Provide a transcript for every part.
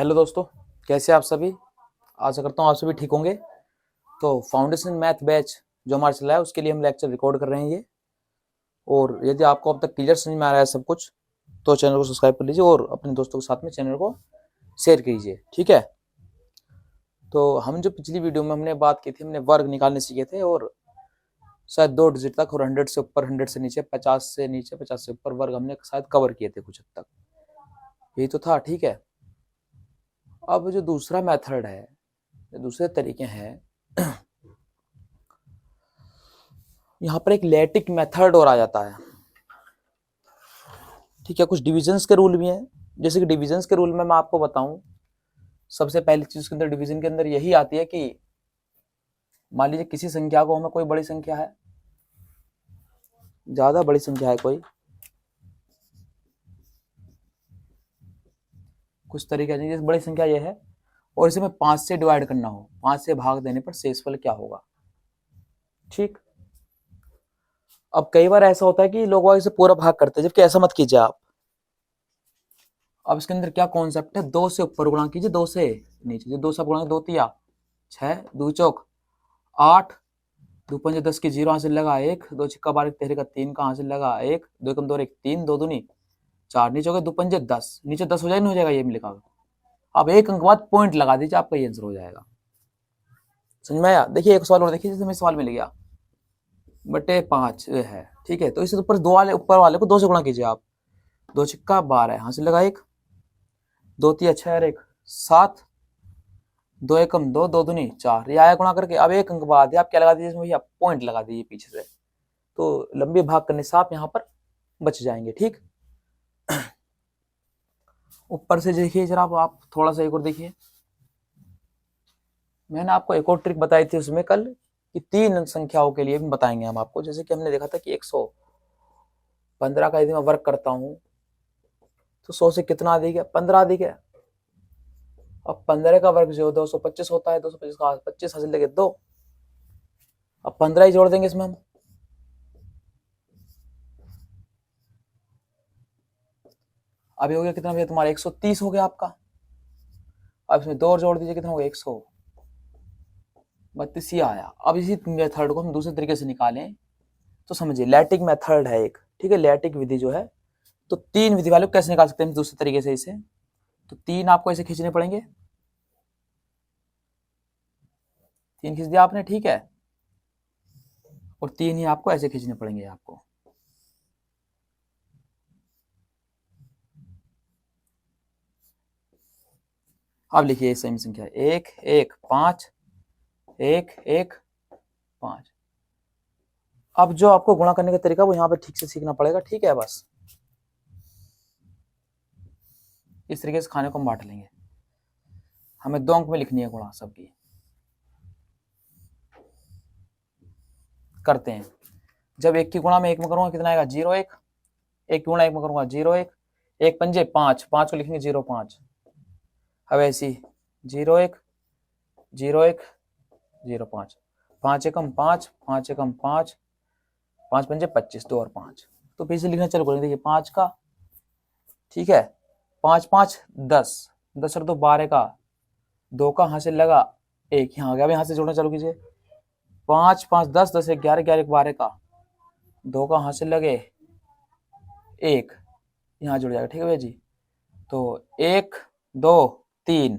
Hello दोस्तों, कैसे आप सभी। आशा करता हूँ आप सभी ठीक होंगे। तो फाउंडेशन मैथ बैच जो हमारा चल रहा है उसके लिए हम लेक्चर रिकॉर्ड कर रहे हैं ये। और यदि आपको अब तक क्लियर समझ में आ रहा है सब कुछ तो चैनल को सब्सक्राइब कर लीजिए और अपने दोस्तों के साथ में चैनल को शेयर कीजिए, ठीक है। तो हम जो पिछली वीडियो में हमने बात की थी, हमने वर्ग निकालने सीखे थे और शायद 2 डिजिट तक और 100 से ऊपर, 100 से नीचे, 50 से नीचे, 50 से ऊपर वर्ग हमने शायद कवर किए थे कुछ हद तक। यही तो था, ठीक है। अब जो दूसरा मेथड है, दूसरे तरीके हैं, यहाँ पर एक लैटिक मेथड और आ जाता है, ठीक है। कुछ डिविजन्स के रूल भी हैं। जैसे कि डिविजन्स के रूल में मैं आपको बताऊं, सबसे पहली चीज के अंदर डिवीजन के अंदर यही आती है कि मान लीजिए किसी संख्या को, हमें कोई बड़ी संख्या है, ज्यादा बड़ी संख्या है कोई, कुछ तरीका नहीं, जैसे बड़ी संख्या ये है और इसे मैं 5 से डिवाइड करना हो, 5 से भाग देने पर शेषफल क्या होगा, ठीक। अब कई बार ऐसा होता है कि लोग इसे पूरा भाग करते हैं, जबकि ऐसा मत कीजिए आप। अब इसके अंदर क्या कॉन्सेप्ट है, 2 से ऊपर गुणा कीजिए, 2 से नीचे। 2 से गुणा, 2 तिया 6, 2 चौक 8, 2 पंजे 10 की 0 हासिल लगा 1, 2 छिक्का 12 13 का 3 का हासिल लगा 1, 2 कम 2 1 3, 2 दूनी 4, नीचे हो गए 2 पंजे 10, नीचे 10 हो जाएगा, नहीं हो जाएगा, ये भी लिखा। अब एक अंक बाद पॉइंट लगा दीजिए, आपका ये आंसर हो जाएगा। समझ में आया। देखिए एक सवाल और देखिए, जैसे मैं सवाल मिल गया बटे 5 है, ठीक है। तो इससे ऊपर दो वाले, ऊपर वाले को 2 से गुणा कीजिए आप। 2 छिक्का 12 हासिल लगा 1, 2 तिया 6 और 1 7, 2 एकम 2, 2 दूनी 4, ये आया गुणा करके। अब एक अंक बाद आप क्या लगा दीजिए इसमें भैया, पॉइंट लगा दीजिए पीछे से, तो लंबे भाग करने से आप यहाँ पर बच जाएंगे, ठीक। ऊपर से देखिए जरा आप थोड़ा सा एक और देखिए, मैंने आपको एक और ट्रिक बताई थी उसमें कल कि 3 संख्याओं के लिए भी बताएंगे हम आपको। जैसे कि हमने देखा था कि 115 का यदि मैं वर्क करता हूं तो 100 से कितना अधिक है, 15 अधिक है। अब 15 का वर्ग जो 225 होता है, 225 का 25 हासिल लगे 2, अब 15 ही जोड़ देंगे इसमें हम। अभी हो गया कितना भैया तुम्हारा, 130 हो गया आपका। अब इसमें 2 और जोड़ दीजिए, कितना हो गया 132 ही आया। अब इसी मेथड को हम दूसरे तरीके से निकालें तो समझिए, लैटिक मेथड है एक, ठीक है। लैटिक विधि जो है, तो 3 विधि वाले को कैसे निकाल सकते हैं दूसरे तरीके से इसे, तो 3 आपको ऐसे खींचने पड़ेंगे, 3 खींच दिया आपने, ठीक है। और 3 ही आपको ऐसे खींचने पड़ेंगे आपको। अब लिखिए सेम संख्या 1 1 5 1 1 5। अब जो आपको गुणा करने का तरीका वो यहाँ पे ठीक से सीखना पड़ेगा, ठीक है। बस इस तरीके से खाने को हम बांट लेंगे। हमें 2 अंक में लिखनी है गुणा सबकी। करते हैं, जब 1 की गुणा में 1 में करूंगा कितना आएगा, 0 1, 1 की गुणा 1 में करूंगा 0 1, 1 पंजे 5, 5 को लिखेंगे 0 5। अब ऐसी 0 1 0 1 0 5, 5 एकम 5, 5 एकम 5, 5 पंजे 25, 2 और 5। तो फिर से लिखना चालू करेंगे, देखिए 5 का, ठीक है, 5 5 10, 10 और 2 12 का, 2 का हासिल लगा 1, यहाँ आ गया। अब यहाँ से जोड़ना चालू कीजिए, 5 5 10, 10 11 11 12 का, 2 का हासिल लगे 1, यहाँ जुड़ जाएगा, ठीक है भैया जी। तो 1 2 3,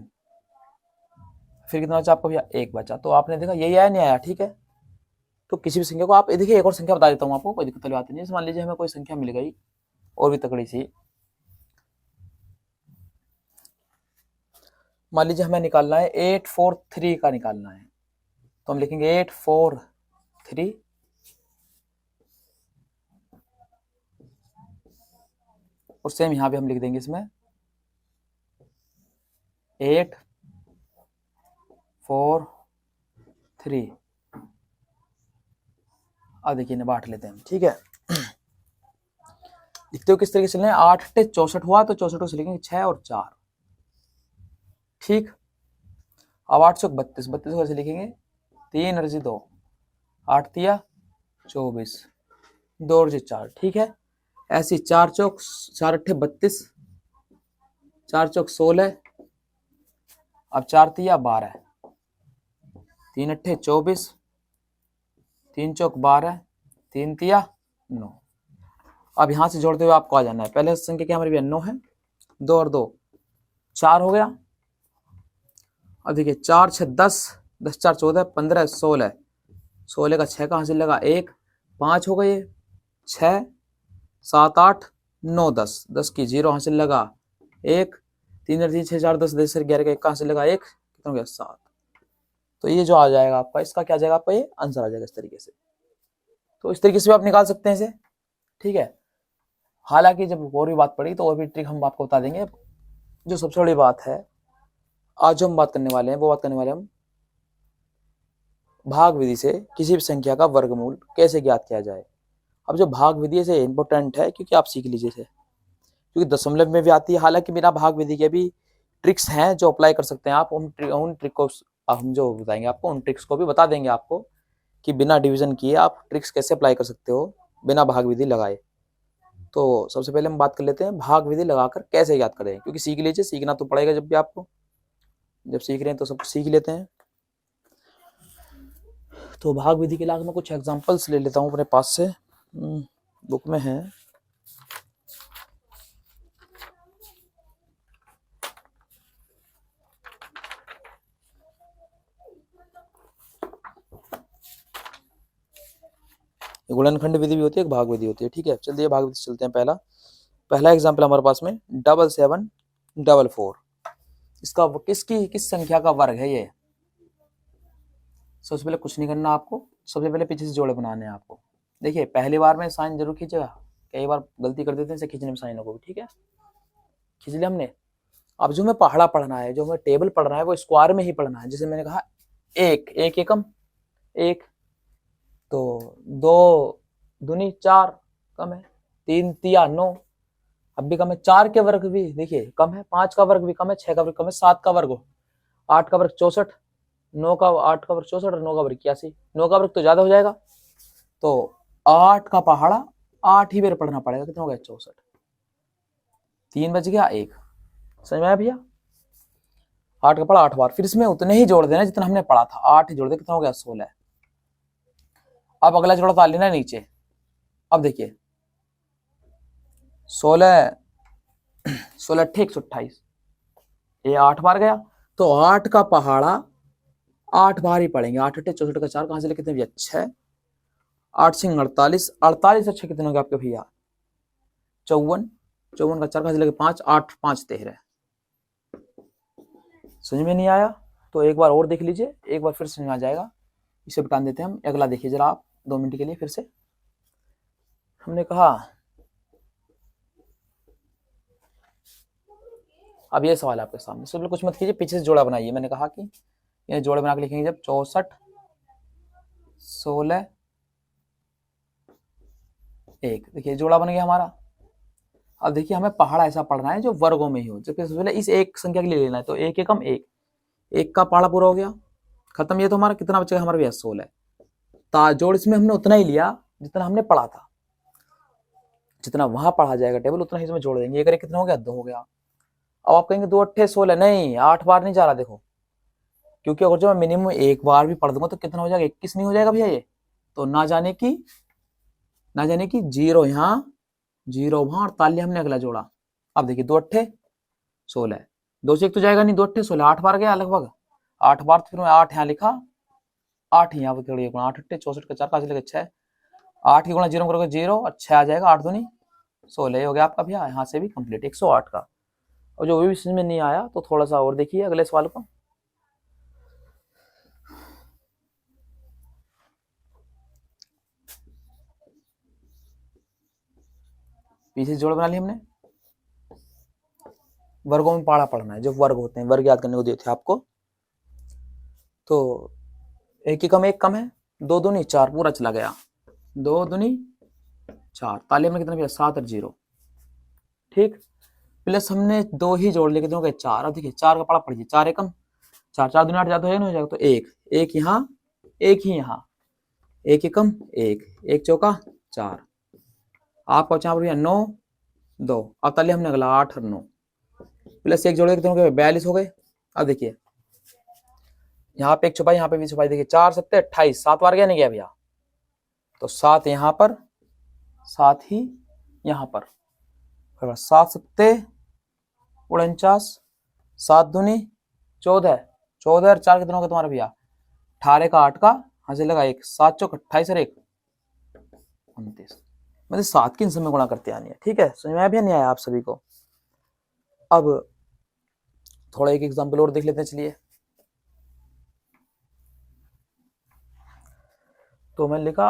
फिर कितना बचा आपको भैया, 1 बचा। तो आपने देखा यही आया, नहीं आया, ठीक है। तो किसी भी संख्या को आप देखिए, एक और संख्या बता देता हूँ आपको, कोई दिक्कत वाली बात नहीं है। मान लीजिए हमें कोई संख्या मिल गई और भी तगड़ी सी, मान लीजिए हमें निकालना है 843 का निकालना है, तो हम लिखेंगे 843, और सेम यहां पे हम लिख देंगे इसमें 843। अब देखिए इन्हें बांट लेते हैं, ठीक है। लिखते हो किस तरीके से लें, 8 टे 64 हुआ तो 64 से लिखेंगे 6 और 4, ठीक। अब 8 चौक 32, 32 को ऐसे लिखेंगे 3 और 2, 8 तिया 24, 2 और 4, ठीक है। ऐसे 4 चौक 4 अट्ठे 32, 4 चौक 16, अब 4 तिया 12, 3 अट्ठे 24, 3 चौक 12, 3 तिया 9। अब यहां से जोड़ते हुए आपको आ जाना है। पहले संख्या क्या हमारी 9 है, 2 और 2 4 हो गया। अब देखिए 4 6 10, 10 4 14, 15 16, 16 का 6 कहाँ से लगा 1, 5 हो गए, 6 7 8 9 10, 10 की 0 हासिल लगा 1, 3 3 6 4 10, 10 11 का 1 कहाँ से लगा 1, कितना हो गया 7। तो ये जो आ जाएगा आपका, इसका क्या आ जाएगा आपका, ये आंसर आ जाएगा इस तरीके से। तो इस तरीके से आप निकाल सकते हैं इसे, ठीक है। हालांकि जब और भी बात पड़ी तो और भी ट्रिक हम आपको बता देंगे। जो सबसे बड़ी बात है आज जो हम बात करने वाले हैं, वो बात करने वाले हम भाग विधि से किसी भी संख्या का वर्गमूल कैसे ज्ञात किया जाए। अब जो भाग विधि से इंपॉर्टेंट है, क्योंकि आप सीख लीजिए इसे, क्योंकि दशमलव में भी आती है। हालांकि बिना भाग विधि के भी ट्रिक्स हैं जो अप्लाई कर सकते हैं आप। उन ट्रिक को हम जो बताएंगे आपको, उन ट्रिक्स को भी बता देंगे आपको कि बिना डिवीजन किए आप ट्रिक्स कैसे अप्लाई कर सकते हो बिना भाग विधि लगाए। तो सबसे पहले हम बात कर लेते हैं भाग विधि लगाकर कैसे याद करें, क्योंकि सीख लीजिए, सीखना तो पड़ेगा जब भी आपको, जब सीख रहे हैं तो सब सीख लेते हैं। तो भाग विधि के लिए मैं कुछ एग्जांपल्स ले लेता हूँ अपने पास से, बुक में है। गुणनखंड विधि भी होती है, एक भाग विधि होती है, ठीक है। चलिए भाग विधि चलते हैं। पहला एग्जाम्पल हमारे पास में 7 7 4 4। इसका किस संख्या का वर्ग है ये। सबसे पहले कुछ नहीं करना आपको, सबसे पहले पीछे से जोड़े बनाने हैं आपको। देखिए पहली बार में साइन जरूर खींचेगा, कई बार गलती कर देते हैं इसे खींचने में साइनों को भी, ठीक है। खींच लिया हमने। अब जो हमें पहाड़ा पढ़ना है, जो हमें टेबल पढ़ना है, वो स्क्वायर में ही पढ़ना है। जैसे मैंने कहा एक एकम 1, तो 2 दूनी 4 कम है, 3 तिया 9 अब भी कम है, 4 के वर्ग भी देखिए कम है, 5 का वर्ग भी कम है, 6 का वर्ग कम है, 7 का वर्ग हो, 8 का वर्ग 64, 9 का 8 का वर्ग 64 और 9 का वर्ग 81, 9 का वर्ग तो ज्यादा हो जाएगा। तो 8 का पहाड़ा 8 ही बार पढ़ना पड़ेगा, कितना हो गया 64, 3 बच गया 1। समझ में आया भैया। 8 का पढ़ा 8 बार, फिर इसमें उतने ही जोड़ देना जितना हमने पढ़ा था, 8 ही जोड़ दे, कितना हो गया 16। अब अगला जोड़ा डाल लेना नीचे। अब देखिए 16 16 अट्ठे 128, ये 8 बार गया, तो 8 का पहाड़ा 8 बार ही पढ़ेंगे। 8 अट्ठे 64 का 4 कहां से ले, कितने भैया 6, 8 सिंह 48, 48 अच्छे कितने होंगे आपके भैया 54, 54 का 4 कहां से लेके 5, 8 5 13। समझ में नहीं आया तो एक बार और देख लीजिए, एक बार फिर समझ में आ जाएगा। इसे बता देते हैं हम। अगला देखिए जरा आप 2 मिनट के लिए फिर से। हमने कहा अब ये सवाल आपके सामने, सिर्फ कुछ मत कीजिए, पीछे से जोड़ा बनाइए। मैंने कहा कि ये जोड़े बना के लिखेंगे जब 64 16 1, देखिए जोड़ा बन गया हमारा। अब देखिए हमें पहाड़ा ऐसा पढ़ना है जो वर्गों में ही हो। जबकि सबसे पहले इस एक संख्या के लिए लेना है, तो 1 एकम 1, 1 का पहाड़ा पूरा हो गया, खत्म। ये तो हमारा कितना बचेगा हमारा भैया 16। जोड़ इसमें हमने उतना ही लिया जितना हमने पढ़ा था, जितना वहां पढ़ा जाएगा टेबल उतना ही इसमें जोड़ देंगे। ये करें कितना हो गया 2 हो गया। अब आप कहेंगे 2 अट्ठे 16, नहीं 8 बार नहीं जा रहा, देखो, क्योंकि अगर जो मैं मिनिमम 1 बार भी पढ़ दूंगा तो कितना हो जाएगा 21 नहीं हो जाएगा भैया ये। तो ना जाने की 0 यहाँ 0 वहां, और तालिया हमने अगला जोड़ा। अब देखिए 2 अट्ठे 16, 2 से 1 तो जाएगा नहीं, 2 अट्ठे 16, 8 बार गया लगभग 8 बार। तो फिर मैं 8 यहाँ लिखा, 8 यहाँ पर 8 अट्ठे 64 का 4 कहां से लेकर 6, 8 की गुणा 0 करोगे 0 और 6 आ जाएगा, 8 दूनी 16 हो गया आपका भैया। यहाँ से भी कंप्लीट 108 का। और जो भी समझ में नहीं आया तो थोड़ा सा और देखिए अगले सवाल को। पीछे जोड़ बना लिया हमने। वर्गों में पढ़ा पढ़ना है, जो वर्ग होते हैं, वर्ग याद करने को दिए थे आपको। तो 1 एकम 1 कम है, 2 दूनी 4 पूरा चला गया, 2 दूनी 4, तालिया में कितना भैया 7 और 0, ठीक। प्लस हमने 2 ही जोड़ लिए, कितने हो गए 4। अब देखिए 4 का पढ़ा पढ़िए, 4 एकम 4, 4 दूनी 8 ज्यादा हो जाएगा, तो 1 यहाँ 1 ही यहाँ, 1 एकम 1, 1 चौका 4, आपका बचा भैया 9 2। अब तालिया हमने अगला 8 और 9, प्लस 1 जोड़े कितने हो गए 42 हो गए। अब देखिए यहाँ पे एक छुपाई, यहाँ पे भी छुपाई। देखिए 4 सत्ते 28, 7 बार गया नहीं गया भैया, तो 7 यहाँ पर, 7 ही यहाँ पर। 7 सत्ते 49, 7 दूनी 14, 14 और 4 कितनों का तुम्हारा भैया 18 का 8 का हासिल लगा 1, 7 चौक 28 और 1 29। मतलब 7 की इन सब में गुणा करते आनी है। ठीक है, समझ में भी नहीं आया आप सभी को। अब थोड़ा एक एग्जाम्पल और देख लेते हैं, चलिए। तो मैंने लिखा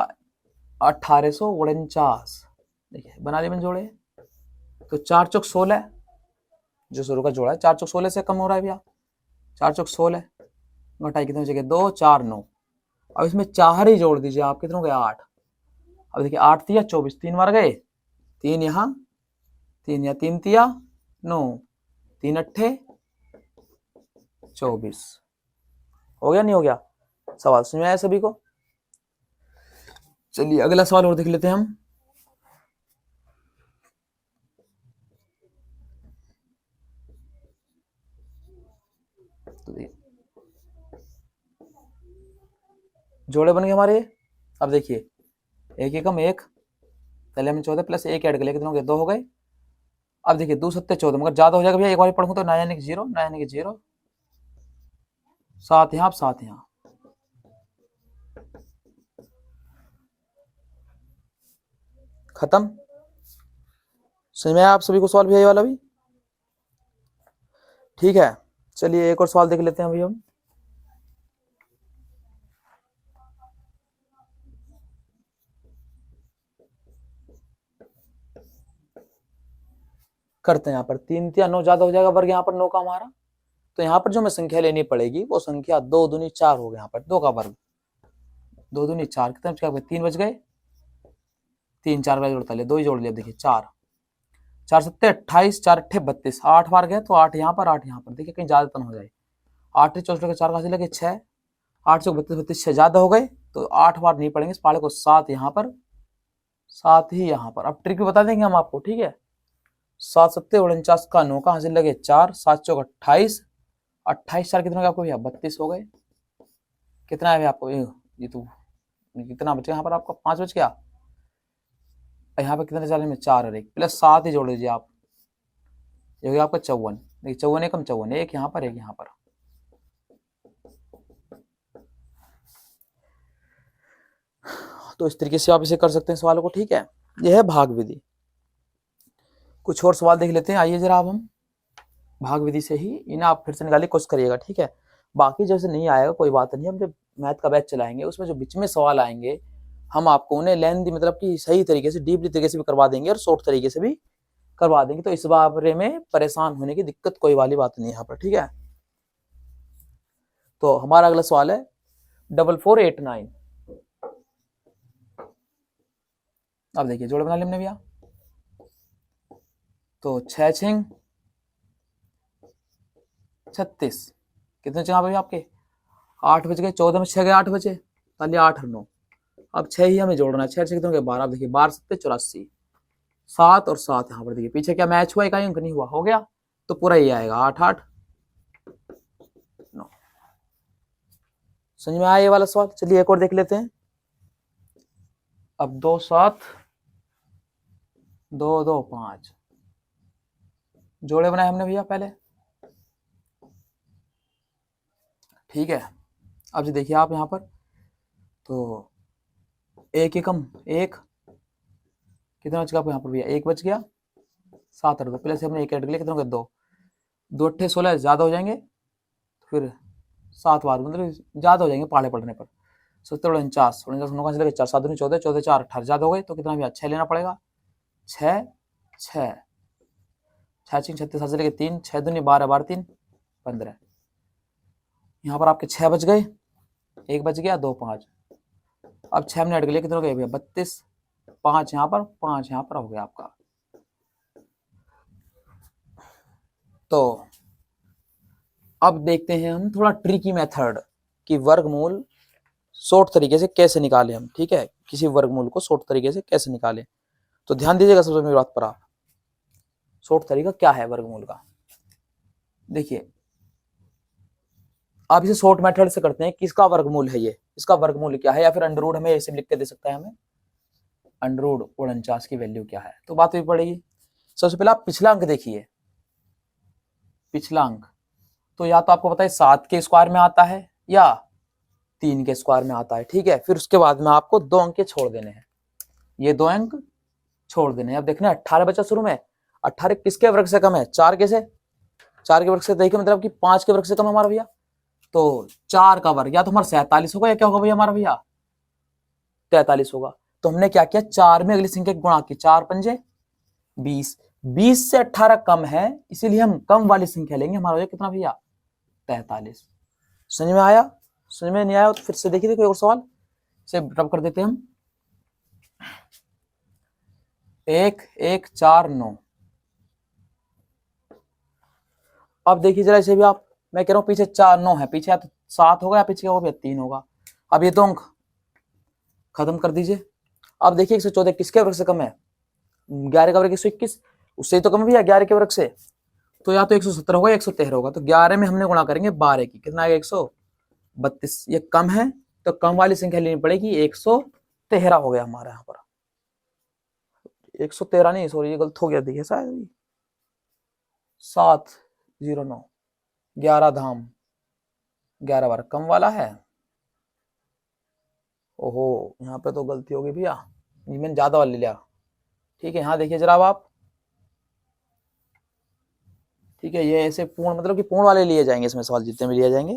1849, देखिए बना लिए मैंने जोड़े। तो 4 चौक 16, जो शुरू का जोड़ा है 4 चौक 16 से कम हो रहा है भैया, 4 चौक 16 घटाई कितने बचेंगे 2 4 9। अब इसमें 4 ही जोड़ दीजिए आप, कितने हो गए 8। अब देखिए 8 तिया 24, 3 बार गए, 3 यहाँ, 3 या 3 तिया 9, 3 अट्ठे 24। हो गया नहीं हो गया? सवाल समझ में आया सभी को? चलिए अगला सवाल और देख लेते हैं हम। तो जोड़े बन गए हमारे। अब देखिए एक एकम 1, पहले हमने 14 प्लस 1 ऐड कर लिया, कितने हो गए 2 हो गए। अब देखिए 2 सत्ते 14, मगर ज्यादा हो जाएगा भैया, एक बार पढ़ूं तो 9 यानी कि 0, 9 यानी कि 0, 7 यहाँ 7 यहाँ। खत्म। समझ में आया आप सभी को सवाल भैया ये वाला भी? ठीक है, चलिए एक और सवाल देख लेते हैं अभी हम। करते हैं यहाँ पर 3 या 9 ज्यादा हो जाएगा वर्ग यहाँ पर 9 का हमारा। तो यहाँ पर जो हमें संख्या लेनी पड़ेगी वो संख्या 2 दूनी 4 हो गया, यहाँ पर 2 का वर्ग 2 दूनी 4, कितने 3 बच गए, 3 4 का जोड़ता ले 2 ही जोड़ लिया। देखिए 4 4 सत्ते 28, 4 अट्ठे 32, 8 बार गए तो 8 यहाँ पर 8 यहाँ पर, देखिए कहीं ज्यादा तन हो जाए। 8 64 के 4 का लगे 6, 8 चौक 32 32 6 ज्यादा हो गए, तो 8 बार नहीं पड़ेंगे इस पाले को, 7 यहाँ पर 7 ही यहाँ पर। अब ट्रिक भी बता देंगे हम आपको, ठीक है। 7 सत्ते 49 का 9 का हासिल लगे 4, 7 चौक 28, 28 4 कितने आपको भैया 32 हो गए। कितना है आपको ये तो कितना बच गया यहाँ पर आपका 5 बच गया। यहाँ पर कितने चाले में 4 और 1 प्लस 7 ही जोड़ लीजिए आप, ये हो गया आपका 54। देखिए 54 एकम 54, एक यहाँ पर एक यहाँ पर। तो इस तरीके से आप इसे कर सकते हैं सवालों को, ठीक है। यह है भाग विधि। कुछ और सवाल देख लेते हैं, आइए जरा अब हम भाग विधि से ही इन्हें आप फिर से निकालिए, कोशिश करिएगा, ठीक है। बाकी जैसे नहीं आएगा कोई बात नहीं, हम जब मैथ का बैच चलाएंगे उसमें जो बीच में सवाल आएंगे हम आपको उन्हें लेंथी मतलब कि सही तरीके से डीपली तरीके से भी करवा देंगे और शॉर्ट तरीके से भी करवा देंगे। तो इस बारे में परेशान होने की दिक्कत कोई वाली बात नहीं है यहाँ पर, ठीक है। तो हमारा अगला सवाल है 4489। अब देखिए जोड़े बना लिया हमने भैया। तो 6 6 36, कितने चाहिए भैया आपके 8 बज गए, 14 में 6 गए 8 बजे, ताली 8 और 9। अब 6 ही हमें जोड़ना है, 6 से कितने हो गए 12। देखिए 12 सत्ते 84, 7 और 7 यहाँ पर। देखिए पीछे क्या मैच हुआ, इकाई अंक नहीं हुआ, हो गया तो पूरा ही आएगा 8 8 9। समझ में आया ये वाला सवाल? चलिए एक और देख लेते हैं। अब 2 7 2 2 5 जोड़े बनाए हमने भैया पहले, ठीक है। अब जी देखिए आप यहाँ पर, तो एक एकम 1, कितना बच गया यहाँ पर भैया 1 बच गया, 7 और 2 प्लस हमने 1 ऐड कर लिया, कितना हो गया 2 2 अट्ठे 16 ज्यादा हो जाएंगे, फिर 7 बार मतलब ज्यादा हो जाएंगे पहाड़े पड़ने पर। 70 49 49 9 का चलेगा 4 7 14 14 4 18 ज्यादा हो गए, तो कितना भैया 6 लेना पड़ेगा, 6 6 6 6 36 7 लेके 3 6 दूनी 12 12 3 15। यहाँ पर आपके 6 बच गए, 1 बच गया 2 5। अब 6 हमने ऐड कर लिया, कितना हो गया भैया 32, 5 यहाँ पर 5 यहाँ पर हो गया आपका। तो अब देखते हैं हम थोड़ा ट्रिकी मेथड कि वर्गमूल शॉर्ट तरीके से कैसे निकालें हम, ठीक है। किसी वर्गमूल को शॉर्ट तरीके से कैसे निकालें, तो ध्यान दीजिएगा सबसे मेरी बात पर आप। शॉर्ट तरीका क्या है वर्गमूल का? देखिए आप इसे शॉर्ट मेथड से करते हैं, किसका वर्गमूल है ये, इसका वर्गमूल क्या है, या फिर अंडर रूट हमें ऐसे लिख के दे सकता है, हमें अंडर रूट 49 की वैल्यू क्या है, तो बात भी पड़ेगी। सबसे पहले आप पिछला अंक देखिए, पिछला अंक तो या तो आपको पता है 7 के स्क्वायर में आता है या 3 के स्क्वायर में आता है, ठीक है। फिर उसके बाद में आपको 2 अंक छोड़ देने हैं, ये 2 अंक छोड़ देने हैं। अब देखना 18 बचा शुरू में, 18 किसके वर्ग से कम है, 4 के से, 4 के वर्ग से, देखिए मतलब कि 5 के वर्ग से कम है हमारा भैया, तो 4 का वर्ग या तो हमारा 47 होगा या क्या होगा भैया हमारा भैया 43 होगा। तो हमने क्या किया, 4 में अगली संख्या गुणा की, 4 पंजे 20, 20 से 18 कम है, इसीलिए हम कम वाली संख्या लेंगे, हमारा हो जाएगा कितना भैया 43। समझ में आया, समझ में नहीं आया तो फिर से देखिए कोई और सवाल से रब कर देते हैं हम। 1 1 4 9। अब देखिए जरा इसे भी आप, मैं कह रहा हूं पीछे 4 9 है, पीछे या तो 7 होगा या पीछे वो भी 3 होगा। अब ये 2 अंक खत्म कर दीजिए। अब देखिए 114 किसके वर्ग से कम है, 11 का वर्ग 121, उससे तो कम भी है 11 के वर्ग से, तो या तो 170 होगा या 113 होगा। तो 11 में हमने गुणा करेंगे 12 की, कितना आएगा 132, ये कम है तो कम वाली संख्या लेनी पड़ेगी, 113 हो गया हमारा यहाँ पर, 113 नहीं सॉरी ये गलत हो गया, देखिए शायद 709, 11 धाम 11 बार कम वाला है। ओहो यहाँ पे तो गलती हो गई भैया, मैंने ज्यादा वाला ले लिया, ठीक है। यहाँ देखिए जरा आप, ठीक है, ये ऐसे पूर्ण मतलब कि पूर्ण वाले लिए जाएंगे, इसमें सवाल जितने भी लिए जाएंगे।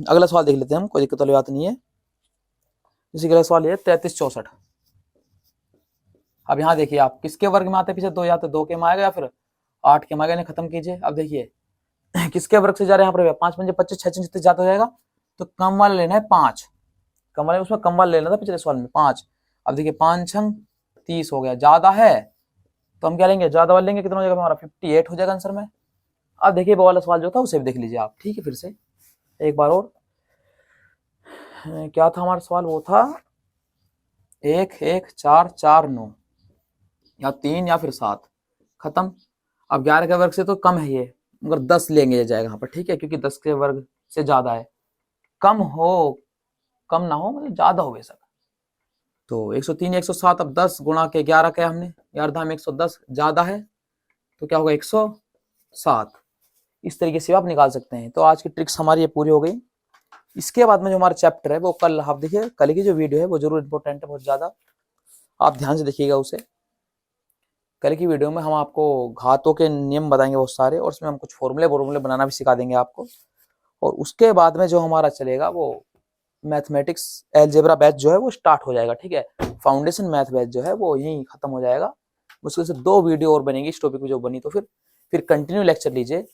अगला सवाल देख लेते हैं हम, कोई दिक्कत वाली बात नहीं है। इसी का सवाल है 33 64। अब यहाँ देखिए आप किसके वर्ग में आते हैं पीछे, 2 या तो 2 के में आएगा या फिर 8 के में आएगा, खत्म कीजिए। अब देखिए किसके वर्ग से जा रहे हैं यहाँ पर, 5 पंजे 25, 6 जितने ज्यादा हो जाएगा, तो कम वाला लेना है 5, कम वाले उसमें कम वाला लेना था पिछले सवाल में 5। अब देखिए 5 छंग 30 हो गया, ज्यादा है तो हम क्या लेंगे, ज्यादा वाला लेंगे, कितना हो जाएगा हमारा 58 हो जाएगा आंसर में। अब देखिए वो वाला सवाल जो था उसे भी देख लीजिए आप, ठीक है। फिर से एक बार और, क्या था हमारा सवाल, वो था 1 1 4 4 9, या 3 या फिर 7, खत्म। अब 11 के वर्ग से तो कम है ये, मगर 10 लेंगे ये जाएगा यहाँ पर, ठीक है, क्योंकि 10 के वर्ग से ज्यादा है, कम हो कम ना हो मतलब ज्यादा हो बेशक। तो 103 107, अब 10 गुणा के 11 क्या हमने, 11 धाम 110, ज्यादा है तो क्या होगा 107। इस तरीके से आप निकाल सकते हैं। तो आज की ट्रिक्स हमारी ये पूरी हो गई। इसके बाद में जो हमारा चैप्टर है वो कल आप देखिए, कल की जो वीडियो है वो जरूर इंपॉर्टेंट है, बहुत ज्यादा आप ध्यान से देखिएगा उसे। कल की वीडियो में हम आपको घातों के नियम बताएंगे बहुत सारे, और उसमें हम कुछ फॉर्मूले बनाना भी सिखा देंगे आपको। और उसके बाद में जो हमारा चलेगा वो मैथमेटिक्स एलजेब्रा बैच जो है वो स्टार्ट हो जाएगा, ठीक है। फाउंडेशन मैथ बैच जो है वो यहीं खत्म हो जाएगा। मुश्किल से 2 वीडियो और बनेगी इस टॉपिक पे जो बनी, तो फिर कंटिन्यू लेक्चर लीजिए।